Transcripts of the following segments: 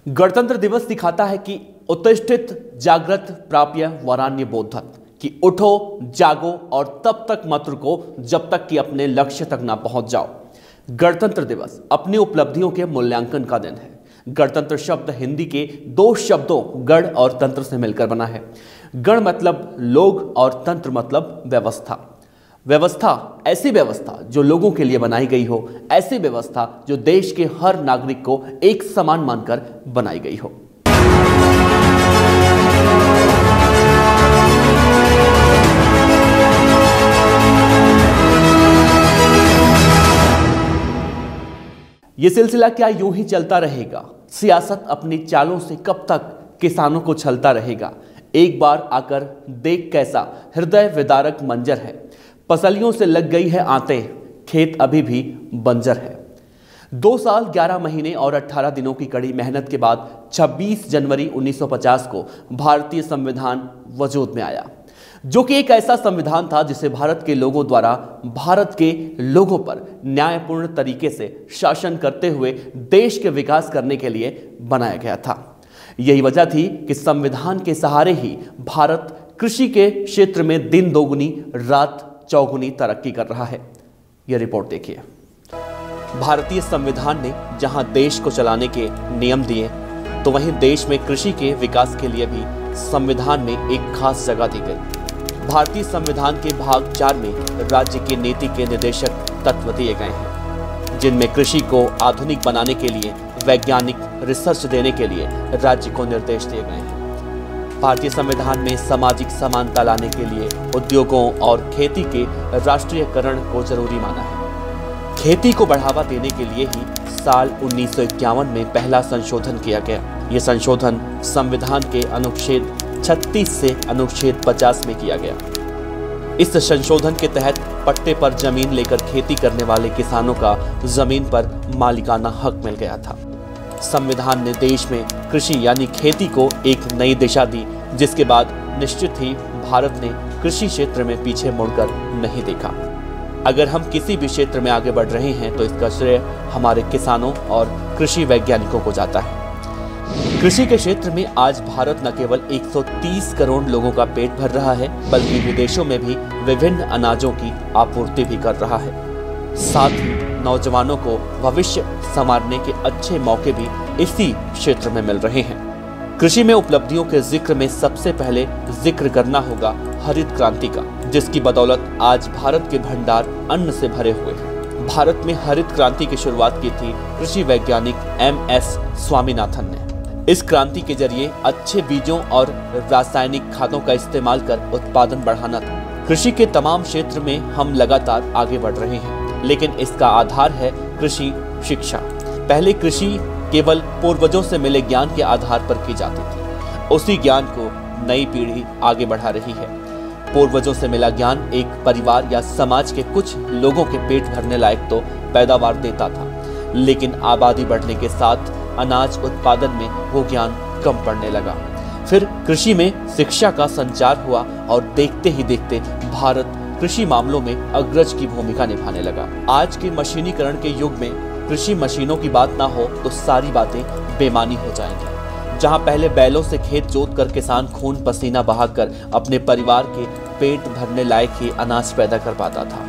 गणतंत्र दिवस दिखाता है कि उत्तिष्ठित जागृत प्राप्य वरान्य बोधत कि उठो जागो और तब तक मत रुको जब तक कि अपने लक्ष्य तक ना पहुंच जाओ। गणतंत्र दिवस अपनी उपलब्धियों के मूल्यांकन का दिन है। गणतंत्र शब्द हिंदी के दो शब्दों गण और तंत्र से मिलकर बना है। गण मतलब लोग और तंत्र मतलब व्यवस्था। व्यवस्था ऐसी व्यवस्था जो लोगों के लिए बनाई गई हो, ऐसी व्यवस्था जो देश के हर नागरिक को एक समान मानकर बनाई गई हो। यह सिलसिला क्या यूं ही चलता रहेगा? सियासत अपनी चालों से कब तक किसानों को छलता रहेगा? एक बार आकर देख कैसा हृदय विदारक मंजर है। पसलियों से लग गई है आंतें, खेत अभी भी बंजर है। 2 साल 11 महीने और 18 दिनों की कड़ी मेहनत के बाद 26 जनवरी 1950 को भारतीय संविधान वजूद में आया, जो कि एक ऐसा संविधान था जिसे भारत के लोगों द्वारा भारत के लोगों पर न्यायपूर्ण तरीके से शासन करते हुए देश के विकास करने के लिए बनाया गया था। यही वजह थी कि संविधान के सहारे ही भारत कृषि के क्षेत्र में दिन दोगुनी रात चौगुनी तरक्की कर रहा है। यह रिपोर्ट देखिए। भारतीय संविधान ने जहां देश को चलाने के नियम दिए, तो वहीं देश में कृषि के विकास के लिए भी संविधान में एक खास जगह दी गई। भारतीय संविधान के भाग 4 में राज्य की नीति के निर्देशक तत्व दिए गए हैं, जिनमें कृषि को आधुनिक बनाने के लिए वैज्ञानिक रिसर्च देने के लिए राज्य को निर्देश दिए गए हैं। भारतीय संविधान में सामाजिक समानता लाने के लिए उद्योगों और खेती के राष्ट्रीयकरण को जरूरी माना है। खेती को बढ़ावा देने के लिए ही साल 1951 में पहला संशोधन किया गया। यह संशोधन संविधान के अनुच्छेद 36 से अनुच्छेद 50 में किया गया। इस संशोधन के तहत पट्टे पर जमीन लेकर खेती करने वाले किसानों का जमीन पर मालिकाना हक मिल गया था। संविधान ने देश में कृषि यानी खेती को एक नई दिशा दी, जिसके बाद निश्चित ही भारत ने कृषि क्षेत्र में पीछे मुड़कर नहीं देखा। अगर हम किसी भी क्षेत्र में आगे बढ़ रहे हैं तो इसका श्रेय हमारे किसानों और कृषि वैज्ञानिकों को जाता है। कृषि के क्षेत्र में आज भारत न केवल 130 करोड़ लोगों का पेट भर रहा है, बल्कि विदेशों में भी विभिन्न अनाजों की आपूर्ति भी कर रहा है। साथ ही नौजवानों को भविष्य संवारने के अच्छे मौके भी इसी क्षेत्र में मिल रहे हैं। कृषि में उपलब्धियों के जिक्र में सबसे पहले जिक्र करना होगा हरित क्रांति का, जिसकी बदौलत आज भारत के भंडार अन्न से भरे हुए हैं। भारत में हरित क्रांति की शुरुआत की थी कृषि वैज्ञानिक MS स्वामीनाथन ने। इस क्रांति के जरिए अच्छे बीजों और रासायनिक खादों का इस्तेमाल कर उत्पादन बढ़ाना था। कृषि के तमाम क्षेत्र में हम लगातार आगे बढ़ रहे हैं, लेकिन इसका आधार है कृषि शिक्षा। पहले कृषि केवल पूर्वजों से मिले ज्ञान के आधार पर की जाती थी। उसी ज्ञान को नई पीढ़ी आगे बढ़ा रही है। पूर्वजों से मिला ज्ञान एक परिवार या समाज के कुछ लोगों के पेट भरने लायक तो पैदावार देता था, लेकिन आबादी बढ़ने के साथ अनाज उत्पादन में वो ज्ञान कम पड़ने लगा। फिर कृषि में शिक्षा का संचार हुआ और देखते ही देखते भारत कृषि मामलों में अग्रज की भूमिका निभाने लगा। आज के मशीनीकरण के युग में कृषि मशीनों की बात ना हो तो सारी बातें बेमानी हो जाएंगी। जहां पहले बैलों से खेत जोत कर किसान खून पसीना बहाकर अपने परिवार के पेट भरने लायक ही अनाज पैदा कर पाता था,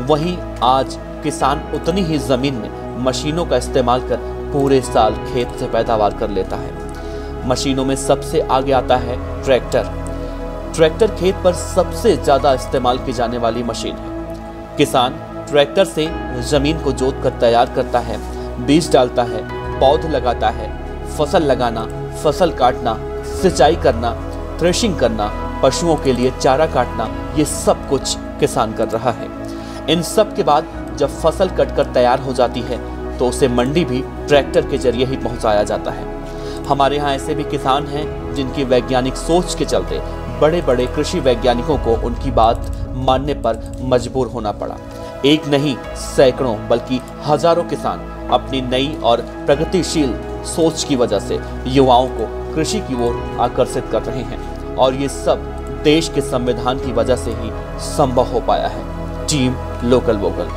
वहीं आज किसान उतनी ही जमीन में मशीनों का इस्तेमाल कर पूरे साल खेत से पैदावार कर लेता है। मशीनों में सबसे आगे आता है ट्रैक्टर। ट्रैक्टर खेत पर सबसे ज्यादा इस्तेमाल की जाने वाली मशीन है। किसान ट्रैक्टर से जमीन को जोत कर तैयार करता है, बीज डालता है, पौध लगाता है। फसल लगाना, फसल काटना, सिंचाई करना, थ्रेशिंग करना, पशुओं के लिए चारा काटना, ये सब कुछ किसान कर रहा है। इन सब के बाद जब फसल कटकर तैयार हो जाती है तो उसे मंडी भी ट्रैक्टर के जरिए ही पहुंचाया जाता है। हमारे यहाँ ऐसे भी किसान हैं जिनकी वैज्ञानिक सोच के चलते बड़े बड़े कृषि वैज्ञानिकों को उनकी बात मानने पर मजबूर होना पड़ा। एक नहीं सैकड़ों बल्कि हजारों किसान अपनी नई और प्रगतिशील सोच की वजह से युवाओं को कृषि की ओर आकर्षित कर रहे हैं, और ये सब देश के संविधान की वजह से ही संभव हो पाया है। Team local vocal.